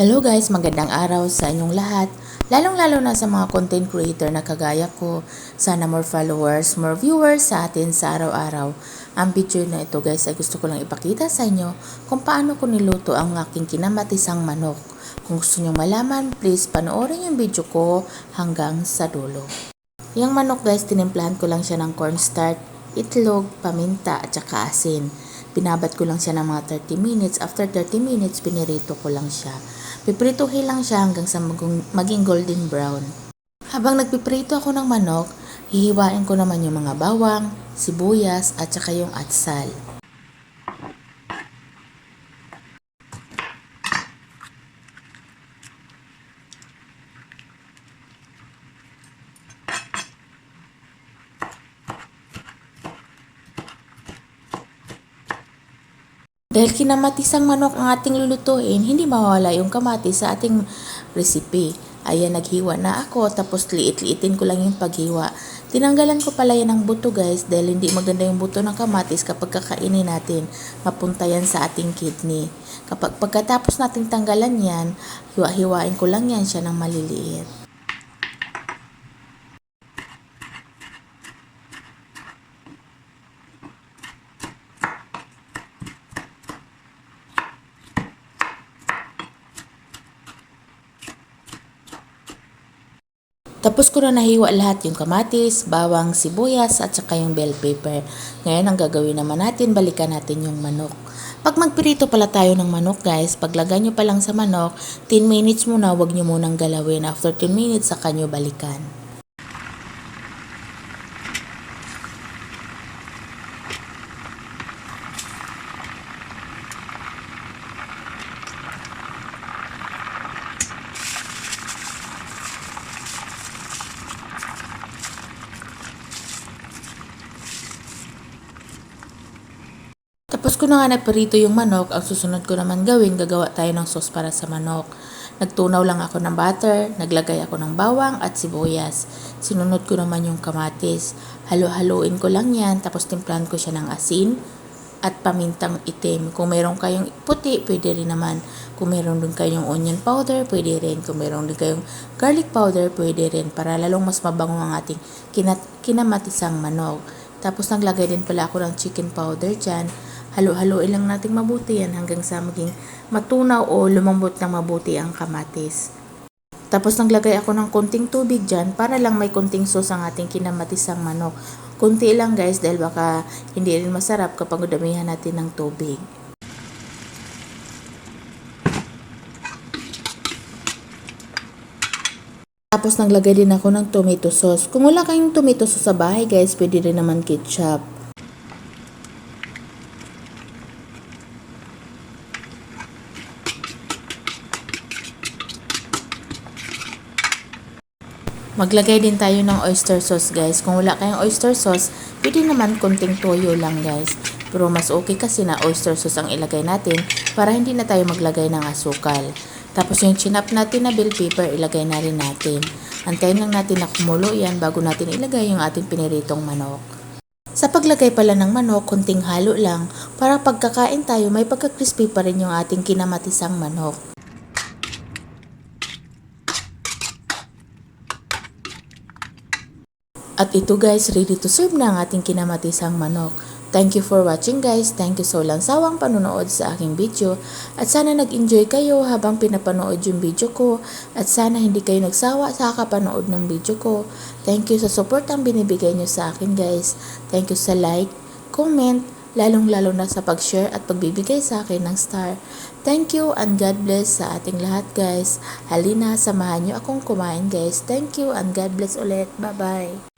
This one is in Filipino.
Hello guys, magandang araw sa inyong lahat. Lalong-lalo na sa mga content creator na kagaya ko. Sana more followers, more viewers sa atin sa araw-araw. Ang video na ito guys ay gusto ko lang ipakita sa inyo kung paano ko niluto ang aking kinamatisang manok. Kung gusto nyo malaman, please panoorin yung video ko hanggang sa dulo. Yung manok guys, tinimplahan ko lang siya ng cornstarch, itlog, paminta at saka asin. Binabat ko lang siya ng mga 30 minutes. After 30 minutes, pinirito ko lang siya. Piprituhin lang siya hanggang sa maging golden brown. Habang nagpiprito ako ng manok, hihiwain ko naman yung mga bawang, sibuyas at saka yung atsal. Dahil kinamatisang manok ang ating lulutuin, hindi mawawala yung kamatis sa ating recipe. Ayan, naghiwa na ako, tapos liit-liitin ko lang yung paghiwa. Tinanggalan ko pala yan ng buto guys, dahil hindi maganda yung buto ng kamatis kapag kakainin natin. Mapunta yan sa ating kidney. Pagkatapos nating tanggalan yan, hiwa-hiwain ko lang yan siya ng maliliit. Tapos ko na nahiwa lahat yung kamatis, bawang, sibuyas at saka yung bell pepper. Ngayon ang gagawin naman natin, balikan natin yung manok. Pag magpirito pala tayo ng manok guys, paglagay nyo pa lang sa manok, 10 minutes muna, wag nyo munang galawin. After 10 minutes, saka nyo balikan. Tapos ko na nga nagparito yung manok, ang susunod ko naman gawin, gagawa tayo ng sauce para sa manok. Nagtunaw lang ako ng butter, naglagay ako ng bawang at sibuyas. Sinunod ko naman yung kamatis. Halo-haluin ko lang yan, tapos timplahan ko siya ng asin at pamintang itim. Kung meron kayong puti, pwede rin naman. Kung meron din kayong onion powder, pwede rin. Kung meron din kayong garlic powder, pwede rin. Para lalong mas mabango ang ating kinamatisang manok. Tapos naglagay din pala ako ng chicken powder dyan. Halo-haloin lang natin mabuti yan hanggang sa maging matunaw o lumambot ng mabuti ang kamatis. Tapos naglagay ako ng konting tubig dyan para lang may konting sauce ang ating kinamatisang manok. Konti lang guys dahil baka hindi rin masarap kapag damihan natin ng tubig. Tapos naglagay din ako ng tomato sauce. Kung wala kayong tomato sauce sa bahay guys, pwede rin naman ketchup. Maglagay din tayo ng oyster sauce guys. Kung wala kayong oyster sauce, pwede naman konting toyo lang guys. Pero mas okay kasi na oyster sauce ang ilagay natin para hindi na tayo maglagay ng asukal. Tapos yung chinap natin na bell pepper, ilagay na rin natin. Antayin lang natin na kumulo yan bago natin ilagay yung ating piniritong manok. Sa paglagay pala ng manok, konting halo lang para pagkakain tayo may pagka-crispy pa rin yung ating kinamatisang manok. At ito guys, ready to serve na ang ating kinamatisang manok. Thank you for watching guys. Thank you so lang sawang panunood sa aking video. At sana nag-enjoy kayo habang pinapanood yung video ko. At sana hindi kayo nagsawa sa kakapanood ng video ko. Thank you sa support ang binibigay nyo sa akin guys. Thank you sa like, comment, lalong-lalo na sa pag-share at pagbibigay sa akin ng star. Thank you and God bless sa ating lahat guys. Halina, samahan nyo akong kumain guys. Thank you and God bless ulit. Bye-bye.